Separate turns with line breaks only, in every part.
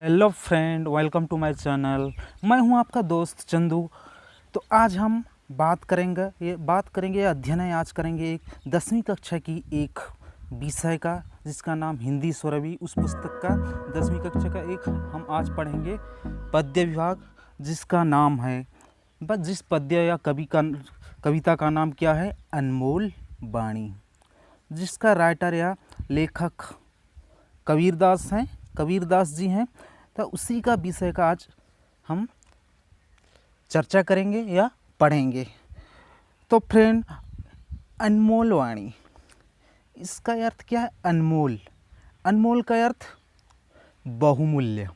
Hello friend, welcome to my channel. मैं हूं आपका दोस्त चंदू। तो आज हम बात करेंगे अध्ययन है। आज करेंगे एक 10वीं कक्षा की एक विषय का, जिसका नाम हिंदी स्वरवी। उस पुस्तक का 10वीं कक्षा का एक हम आज पढ़ेंगे पद्य विभाग, जिसका नाम है जिस पद्य या कविता का नाम क्या है? अनमोल वाणी। जिसका राइटर या लेखक कबीरदास जी हैं। तो उसी का विषय का आज हम चर्चा करेंगे या पढ़ेंगे। तो फ्रेंड, अनमोल वाणी, इसका अर्थ क्या है? अनमोल। अनमोल का अर्थ बहुमूल्य।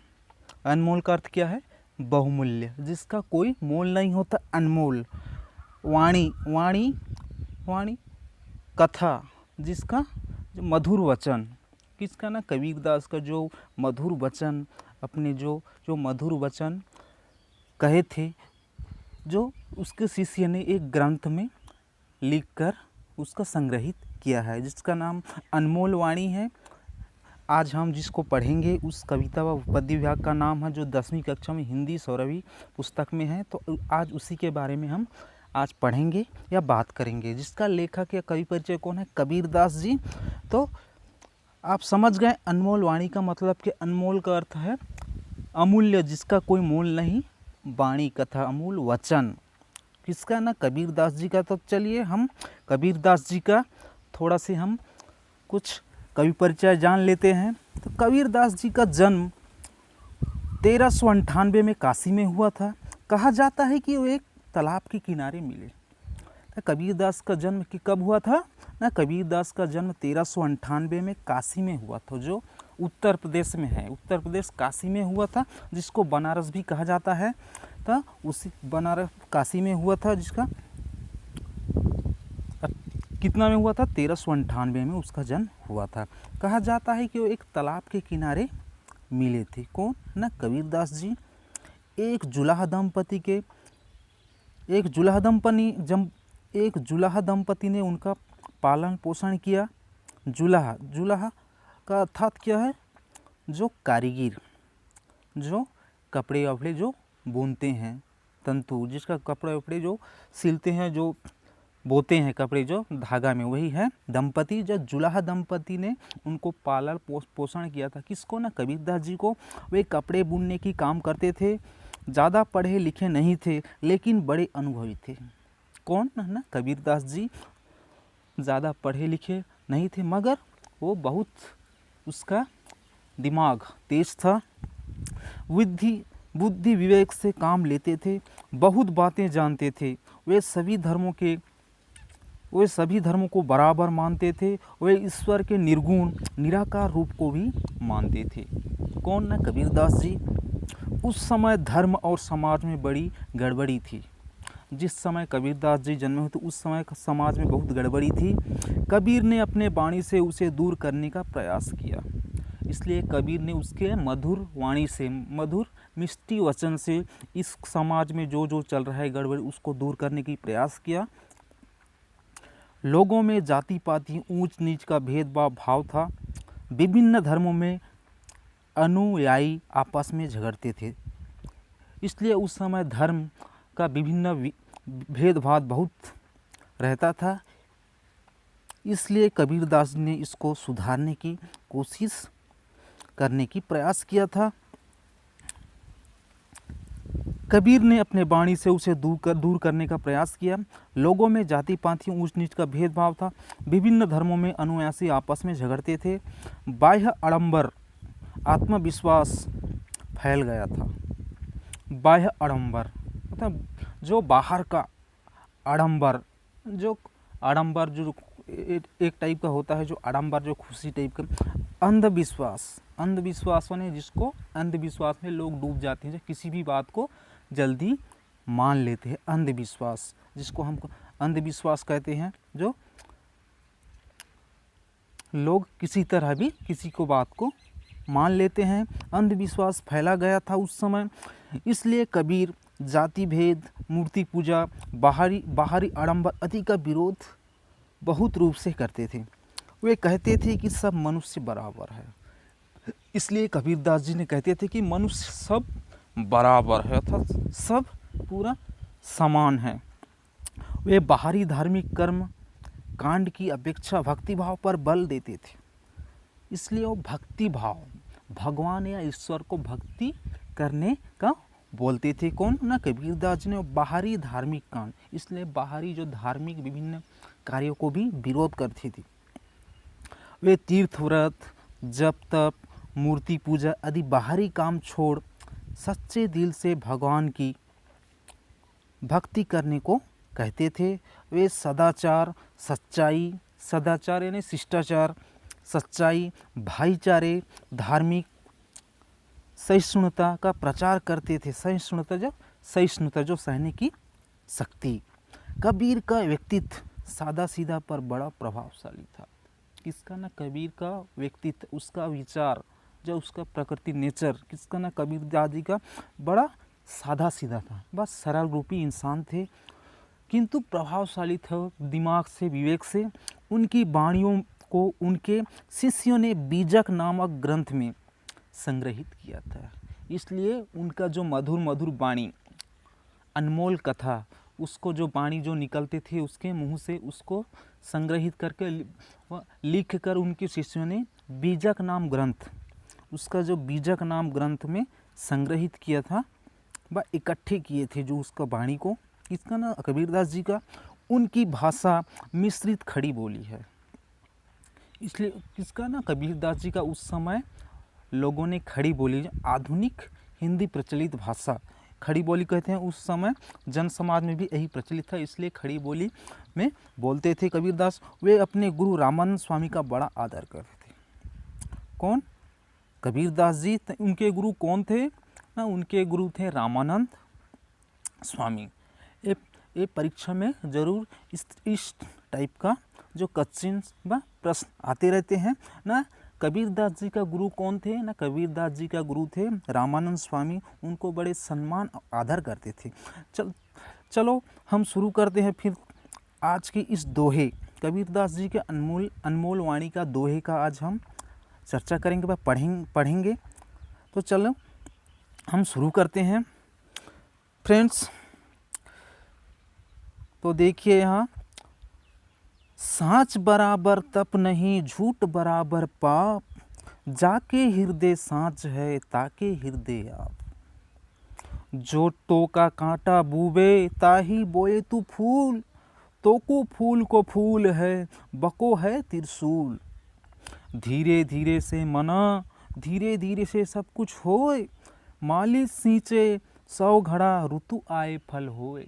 अनमोल का अर्थ क्या है? बहुमूल्य, जिसका कोई मोल नहीं होता। अनमोल वाणी कथा, जिसका जो मधुर वचन, किसका ना? कबीरदास का जो मधुर वचन, अपने जो मधुर वचन कहे थे, जो उसके शिष्य ने एक ग्रंथ में लिखकर उसका संग्रहित किया है, जिसका नाम अनमोल वाणी है। आज हम जिसको पढ़ेंगे उस कविता व पद्य विभाग का नाम है, जो 10वीं कक्षा में हिंदी स्वरवी पुस्तक में है। तो आज उसी के बारे में हम आज पढ़ेंगे या बात करेंगे। जिसका लेखक या कवि परिचय कौन है? कबीरदास जी। तो आप समझ गए अनमोल वाणी का मतलब कि अनमोल का अर्थ है अमूल्य, जिसका कोई मोल नहीं। वाणी कथा, अमूल वचन, किसका ना? कबीरदास जी का। तो चलिए हम कबीरदास जी का थोड़ा से हम कुछ कवि परिचय जान लेते हैं। तो कबीरदास जी का जन्म 1398 में काशी में हुआ था। कहा जाता है कि वो एक तालाब के किनारे मिले। तो कबीरदास का जन्म कब हुआ था ना? कबीरदास का जन्म 1398 में काशी में हुआ था, जो उत्तर प्रदेश में है। उत्तर प्रदेश काशी में हुआ था, जिसको बनारस भी कहा जाता है। तो उसी बनारस काशी में हुआ था, जिसका कितना में हुआ था? 1398 में उसका जन्म हुआ था। कहा जाता है कि वो एक तालाब के किनारे मिले थे। कौन ना? कबीरदास जी। एक जुलाहा दंपति ने उनका पालन पोषण किया। जुलाहा का अर्थात क्या है? जो कारीगर, जो कपड़े वपड़े जो बुनते हैं, तंतु, जिसका कपड़े वपड़े जो सिलते हैं, जो बोते हैं कपड़े जो धागा में, वही है दंपति। जब जुलाहा दंपति ने उनको पालन पोषण किया था। किसको ना? कबीरदास जी को। वे कपड़े बुनने की काम करते थे। ज़्यादा पढ़े लिखे नहीं थे, लेकिन बड़े अनुभवी थे। कौन ना? कबीरदास जी ज़्यादा पढ़े लिखे नहीं थे, मगर वो बहुत, उसका दिमाग तेज था। बुद्धि विवेक से काम लेते थे। बहुत बातें जानते थे। वे सभी धर्मों को बराबर मानते थे। वे ईश्वर के निर्गुण निराकार रूप को भी मानते थे। कौन ना? कबीरदास जी। उस समय धर्म और समाज में बड़ी गड़बड़ी थी। जिस समय कबीरदास जी जन्मे हुए थे, उस समय समाज में बहुत गड़बड़ी थी। कबीर ने अपने वाणी से उसे दूर करने का प्रयास किया। इसलिए कबीर ने उसके मधुर वाणी से, मधुर मिष्टी वचन से इस समाज में जो चल रहा है गड़बड़ी, उसको दूर करने की प्रयास किया। लोगों में जाति पाति, ऊंच नीच का भेदभाव भाव था। विभिन्न धर्मों में अनुयायी आपस में झगड़ते थे। इसलिए उस समय धर्म का विभिन्न भेदभाव बहुत रहता था। इसलिए कबीरदास ने इसको सुधारने की कोशिश करने की प्रयास किया था। कबीर ने अपने वाणी से उसे दूर करने का प्रयास किया। लोगों में जाति पाति, ऊंच नीच का भेदभाव था। विभिन्न धर्मों में अनुयायी आपस में झगड़ते थे। बाह्य आडंबर, आत्मविश्वास फैल गया था। बाह्य आडंबर मतलब जो बाहर का आडंबर, जो एक टाइप का होता है, जो आडंबर, जो खुशी टाइप का। अंधविश्वास माने जिसको अंधविश्वास में लोग डूब जाते हैं, जो किसी भी बात को जल्दी मान लेते हैं। अंधविश्वास, जिसको हम अंधविश्वास कहते हैं, जो लोग किसी तरह भी किसी को बात को मान लेते हैं। अंधविश्वास फैला गया था उस समय। इसलिए कबीर जाति भेद, मूर्ति पूजा, बाहरी आडंबर आदि का विरोध बहुत रूप से करते थे। वे कहते थे कि सब मनुष्य बराबर है। इसलिए कबीरदास जी ने कहते थे कि मनुष्य सब बराबर है, अर्थात सब पूरा समान है। वे बाहरी धार्मिक कर्म कांड की अपेक्षा भक्ति भाव पर बल देते थे। इसलिए वो भक्ति भाव, भगवान या ईश्वर को भक्ति करने का बोलते थे। कौन ना कबीरदास जी ने। बाहरी धार्मिक कांड, इसलिए बाहरी जो धार्मिक विभिन्न कार्यों को भी विरोध करते थे। वे तीर्थ व्रत, जप तप, मूर्ति पूजा आदि बाहरी काम छोड़ सच्चे दिल से भगवान की भक्ति करने को कहते थे। वे सदाचार, सच्चाई, सदाचार यानी शिष्टाचार, सच्चाई, भाईचारे, धार्मिक सहिष्णुता का प्रचार करते थे। सहिष्णुता जो सहने की शक्ति। कबीर का व्यक्तित्व सादा सीधा पर बड़ा प्रभावशाली था। किसका ना कबीर का व्यक्तित्व, उसका विचार, जो उसका प्रकृति नेचर, किसका ना कबीरदास जी का बड़ा सादा सीधा था। बस सरल रूपी इंसान थे, किंतु प्रभावशाली था दिमाग से, विवेक से। उनकी वाणियों को उनके शिष्यों ने बीजक नामक ग्रंथ में संग्रहित किया था। इसलिए उनका जो मधुर मधुर वाणी, अनमोल कथा, उसको जो वाणी जो निकलते थे उसके मुंह से, उसको संग्रहित करके लिख कर उनके शिष्यों ने बीजक नाम ग्रंथ, उसका जो बीजक नाम ग्रंथ में संग्रहित किया था, वह इकट्ठे किए थे जो उसका वाणी को। इसका ना कबीरदास जी का। उनकी भाषा मिश्रित खड़ी बोली है। इसलिए किसका ना कबीरदास जी का उस समय लोगों ने खड़ी बोली, आधुनिक हिंदी प्रचलित भाषा, खड़ी बोली कहते हैं। उस समय जन समाज में भी यही प्रचलित था, इसलिए खड़ी बोली में बोलते थे कबीरदास। वे अपने गुरु रामानंद स्वामी का बड़ा आदर करते थे। कौन? कबीरदास जी। उनके गुरु कौन थे ना? उनके गुरु थे रामानंद स्वामी। ये परीक्षा में जरूर इस टाइप का जो क्वेश्चन व प्रश्न आते रहते हैं ना। कबीरदास जी का गुरु कौन थे ना? कबीरदास जी का गुरु थे रामानंद स्वामी। उनको बड़े सम्मान आदर करते थे। चलो हम शुरू करते हैं फिर आज के इस दोहे, कबीरदास जी के अनमोल वाणी का दोहे का आज हम चर्चा करेंगे व पढ़ेंगे। तो चलो हम शुरू करते हैं फ्रेंड्स। तो देखिए यहाँ, साँच बराबर तप नहीं, झूठ बराबर पाप, जाके हृदय साँच है, ताके हृदय आप। जो टोका कांटा बूबे, ताही बोए तू फूल, तोको फूल को फूल है, बको है त्रिशूल। धीरे धीरे से मना, धीरे धीरे से सब कुछ होए, माली सींचे 100 घड़ा, ऋतु आए फल होए।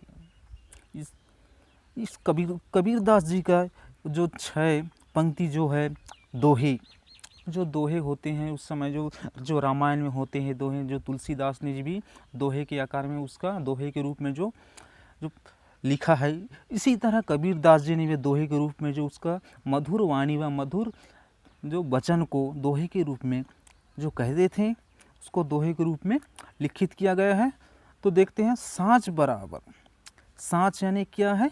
इस कबीरदास जी का जो 6 पंक्ति जो है दोहे, जो दोहे होते हैं उस समय जो रामायण में होते हैं दोहे, जो तुलसीदास ने भी दोहे के आकार में उसका दोहे के रूप में जो लिखा है, इसी तरह कबीरदास जी ने भी दोहे के रूप में जो उसका मधुर वाणी व मधुर जो वचन को दोहे के रूप में जो कहते थे, उसको दोहे के रूप में लिखित किया गया है। तो देखते हैं, साँच बराबर। साँच यानी क्या है?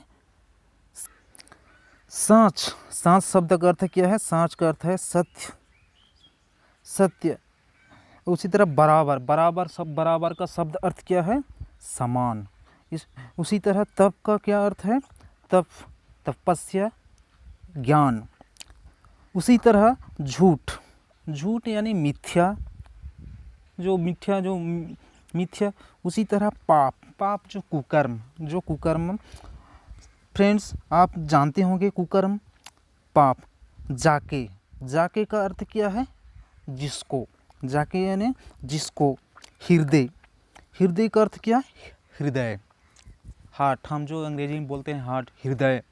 साँच, साँच शब्द का अर्थ क्या है? साँच का अर्थ है सत्य, सत्य। उसी तरह बराबर, बराबर का शब्द अर्थ क्या है? समान। उसी तरह तप का क्या अर्थ है? तप, तपस्या, ज्ञान। उसी तरह झूठ, झूठ यानी मिथ्या, जो मिथ्या। उसी तरह पाप, पाप जो कुकर्म। फ्रेंड्स आप जानते होंगे कुकर्म, पाप। जाके का अर्थ क्या है? जिसको, जाके यानी जिसको। हृदय का अर्थ क्या है? हृदय, हार्ट, हम जो अंग्रेजी में बोलते हैं हार्ट, हृदय।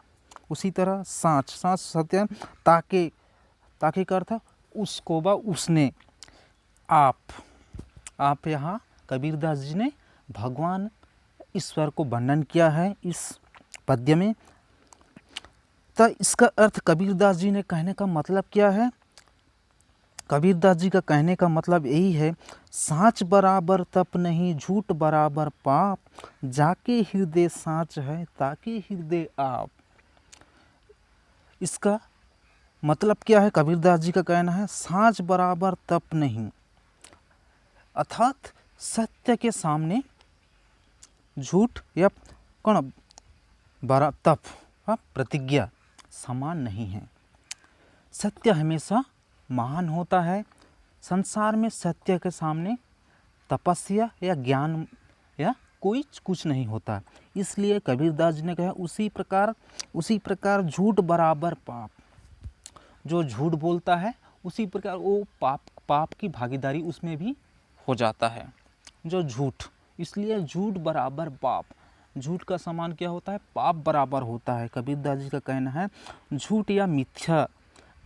उसी तरह साँच सत्य। ताके का अर्थ है उसको व उसने। आप यहाँ कबीरदास जी ने भगवान ईश्वर को वर्णन किया है इस पद्य में। तो इसका अर्थ कबीरदास जी ने कहने का मतलब क्या है? कबीरदास जी का कहने का मतलब यही है, साँच बराबर तप नहीं, झूठ बराबर पाप, जाके हृदय साँच है, ताके हृदय आप। इसका मतलब क्या है? कबीरदास जी का कहना है, साँच बराबर तप नहीं, अर्थात सत्य के सामने झूठ या कौन तप प्रतिज्ञा समान नहीं है। सत्य हमेशा महान होता है। संसार में सत्य के सामने तपस्या या ज्ञान या कोई कुछ नहीं होता। इसलिए कबीरदास जी ने कहा उसी प्रकार झूठ बराबर पाप। जो झूठ बोलता है उसी प्रकार वो पाप की भागीदारी उसमें भी हो जाता है। जो झूठ, इसलिए झूठ बराबर पाप। झूठ का समान क्या होता है? पाप बराबर होता है। कबीरदास जी का कहना है झूठ या मिथ्या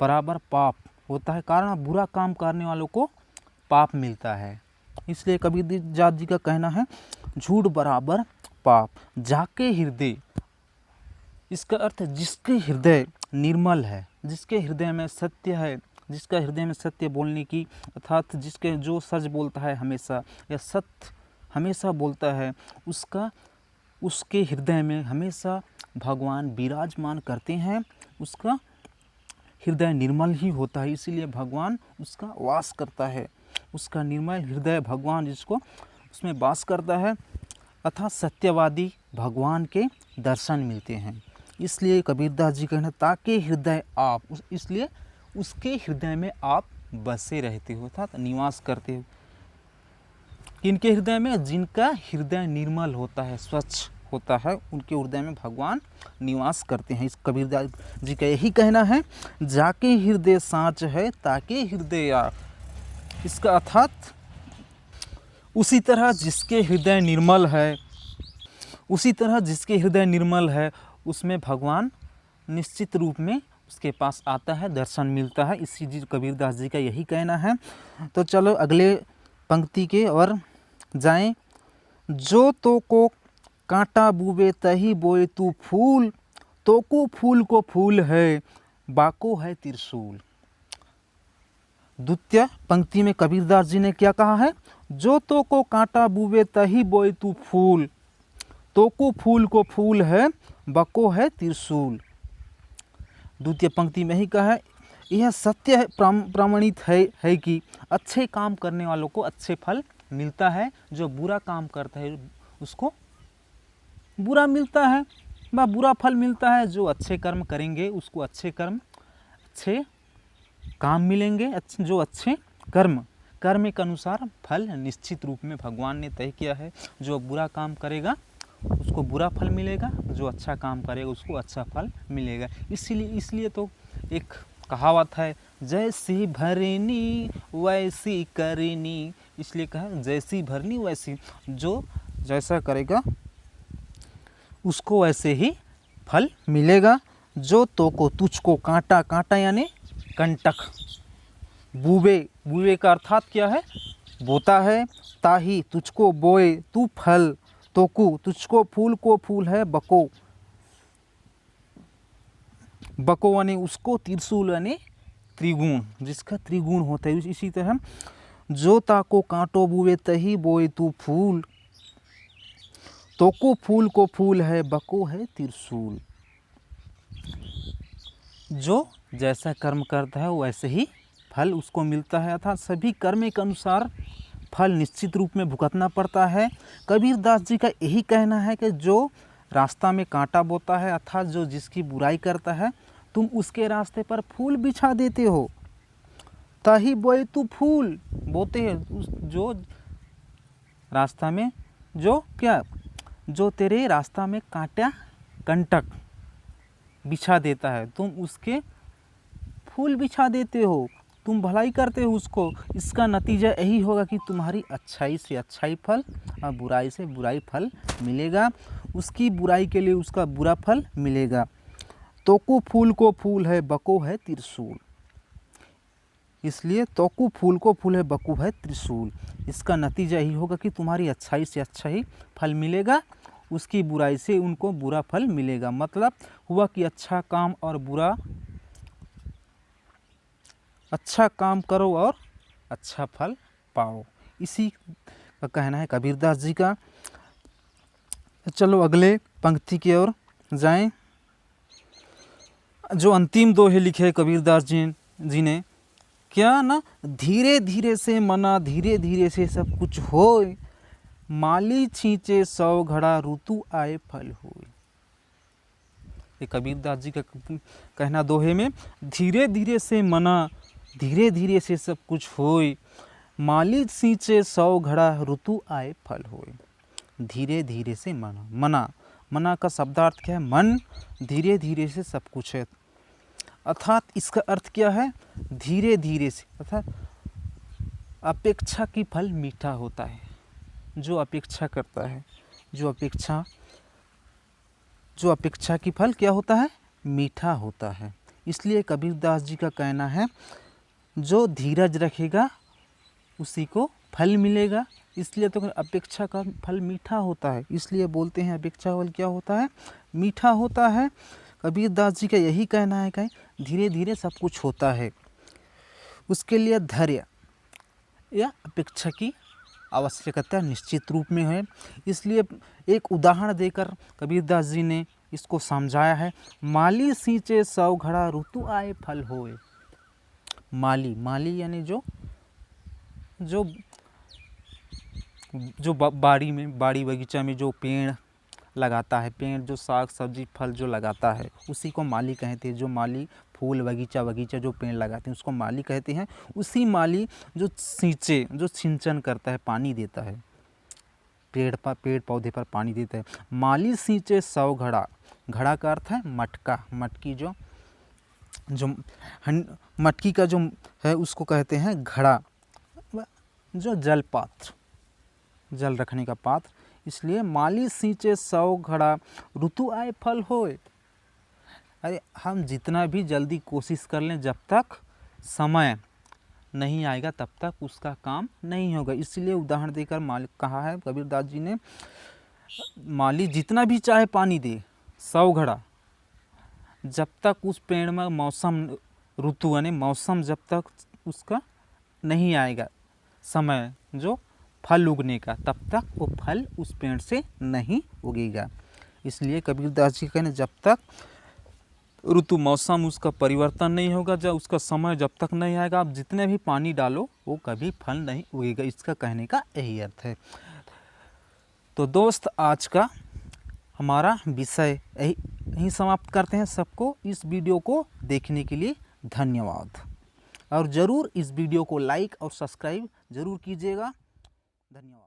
बराबर पाप होता है, कारण बुरा काम करने वालों को पाप मिलता है। इसलिए कबीरदास जी का कहना है झूठ बराबर पाप। जाके हृदय, इसका अर्थ जिसके हृदय निर्मल है, जिसके हृदय में सत्य है, जिसका हृदय में सत्य बोलने की, अर्थात जिसके जो सच बोलता है हमेशा या सत्य हमेशा बोलता है, उसके हृदय में हमेशा भगवान विराजमान करते हैं। उसका हृदय निर्मल ही होता है, इसीलिए भगवान उसका वास करता है। उसका निर्मल हृदय भगवान जिसको उसमें वास करता है, अर्थात सत्यवादी भगवान के दर्शन मिलते हैं। इसलिए कबीरदास जी कहना ताकि हृदय आप, इसलिए उसके हृदय में आप बसे रहते हो, अर्थात निवास करते हो। किनके हृदय में? जिनका हृदय निर्मल होता है, स्वच्छ होता है, उनके हृदय में भगवान निवास करते हैं। इस कबीरदास जी का यही कहना है जाके हृदय साँच है ताकि हृदय आप। इसका अर्थात उसी तरह जिसके हृदय निर्मल है उसमें भगवान निश्चित रूप में उसके पास आता है, दर्शन मिलता है। इसी चीज कबीरदास जी का यही कहना है। तो चलो अगले पंक्ति के और जाएं। जो तो को कांटा बुवे तही बोए तू फूल, तो को फूल को फूल है, बाको है त्रिशूल। द्वितीय पंक्ति में कबीरदास जी ने क्या कहा है? जो तो को कांटा बुवे तही बोए तू फूल, तो को फूल को फूल है, बको है त्रिशूल। द्वितीय पंक्ति में ही कहा है यह सत्य है, प्रमाणित है कि अच्छे काम करने वालों को अच्छे फल मिलता है, जो बुरा काम करता है उसको बुरा मिलता है व बुरा फल मिलता है। जो अच्छे कर्म करेंगे उसको अच्छे काम मिलेंगे। जो अच्छे कर्म के अनुसार फल निश्चित रूप में भगवान ने तय किया है। जो बुरा काम करेगा उसको बुरा फल मिलेगा, जो अच्छा काम करेगा उसको अच्छा फल मिलेगा। इसलिए तो एक कहावत है जैसी भरनी वैसी करनी। इसलिए कहा जैसी भरनी वैसी, जो जैसा करेगा उसको वैसे ही फल मिलेगा। जो तो को तुझको कांटा यानी कंटक, बुवे का अर्थात क्या है? बोता है। ताही तुझको बोए तू फल, तोकू तुझको फूल को फूल है, बको यानी उसको, त्रिशूल यानी त्रिगुण, जिसका त्रिगुण होता है। इसी तरह जो ताको कांटो बुवे तही बोए तू फूल, तोको फूल को फूल है, बको है त्रिशूल। जो जैसा कर्म करता है वैसे ही फल उसको मिलता है, अर्थात सभी कर्म के अनुसार फल निश्चित रूप में भुगतना पड़ता है। कबीरदास जी का यही कहना है कि जो रास्ता में कांटा बोता है, अर्थात जो जिसकी बुराई करता है, तुम उसके रास्ते पर फूल बिछा देते हो। ताही बोए तू फूल बोते हैं, जो रास्ता में जो तेरे रास्ता में कंटक बिछा देता है, तुम उसके फूल बिछा देते हो, तुम भलाई करते हो उसको। इसका नतीजा यही होगा कि तुम्हारी अच्छाई से अच्छाई फल और बुराई से बुराई फल मिलेगा। उसकी बुराई के लिए उसका बुरा फल मिलेगा। तोकू फूल को फूल है, बको है त्रिशूल। इसलिए तोकू फूल को फूल है, बको है त्रिशूल। इसका नतीजा यही होगा कि तुम्हारी अच्छाई से अच्छा ही फल मिलेगा, उसकी बुराई से उनको बुरा फल मिलेगा। मतलब हुआ कि अच्छा काम करो और अच्छा फल पाओ। इसी का कहना है कबीरदास जी का। चलो अगले पंक्ति की ओर जाएं। जो अंतिम दोहे लिखे कबीरदास जी ने, क्या ना धीरे धीरे से मना धीरे धीरे से सब कुछ होए, माली छींचे 100 घड़ा ऋतु आए फल होए। ये कबीरदास जी का कहना दोहे में, धीरे धीरे से मना धीरे धीरे से सब कुछ होए, माली सींचे 100 घड़ा ऋतु आए फल होए। धीरे धीरे से मना, मना मना का शब्दार्थ क्या है? मन। धीरे धीरे से सब कुछ है, अर्थात इसका अर्थ क्या है? धीरे धीरे से, अर्थात अपेक्षा की फल मीठा होता है। जो अपेक्षा करता है, जो अपेक्षा की फल क्या होता है? मीठा होता है। इसलिए कबीरदास जी का कहना है, जो धीरज रखेगा उसी को फल मिलेगा। इसलिए तो अपेक्षा का फल मीठा होता है, इसलिए बोलते हैं अपेक्षा का फल क्या होता है? मीठा होता है। कबीरदास जी का यही कहना है कि धीरे धीरे सब कुछ होता है, उसके लिए धैर्य या अपेक्षा की आवश्यकता निश्चित रूप में है। इसलिए एक उदाहरण देकर कबीरदास जी ने इसको समझाया है। माली सींचे 100 घड़ा ऋतु आए फल होए। माली, माली यानी जो बाड़ी में, बाड़ी बगीचा में जो पेड़ लगाता है, पेड़ जो साग सब्जी फल जो लगाता है, उसी को माली कहते हैं। जो माली फूल बगीचा जो पेड़ लगाते हैं उसको माली कहते हैं। उसी माली जो सींचे, जो सिंचन करता है, पानी देता है, पेड़ पौधे पर पानी देता है। माली सींचे 100 घड़ा, घड़ा का अर्थ है मटका, मटकी जो मटकी का जो है उसको कहते हैं घड़ा, जो जल पात्र, जल रखने का पात्र। इसलिए माली सींचे 100 घड़ा ऋतु आए फल होए। अरे हम जितना भी जल्दी कोशिश कर लें, जब तक समय नहीं आएगा तब तक उसका काम नहीं होगा। इसलिए उदाहरण देकर मालिक कहा है कबीरदास जी ने, माली जितना भी चाहे पानी दे 100 घड़ा, जब तक उस पेड़ में मौसम, ऋतु यानी मौसम जब तक उसका नहीं आएगा, समय जो फल उगने का, तब तक वो फल उस पेड़ से नहीं उगेगा। इसलिए कबीरदास जी कहने, जब तक ऋतु मौसम उसका परिवर्तन नहीं होगा, जब उसका समय जब तक नहीं आएगा, आप जितने भी पानी डालो वो कभी फल नहीं उगेगा। इसका कहने का यही अर्थ है। तो दोस्त, आज का हमारा विषय यही समाप्त करते हैं। सबको इस वीडियो को देखने के लिए धन्यवाद, और ज़रूर इस वीडियो को लाइक और सब्सक्राइब ज़रूर कीजिएगा। धन्यवाद।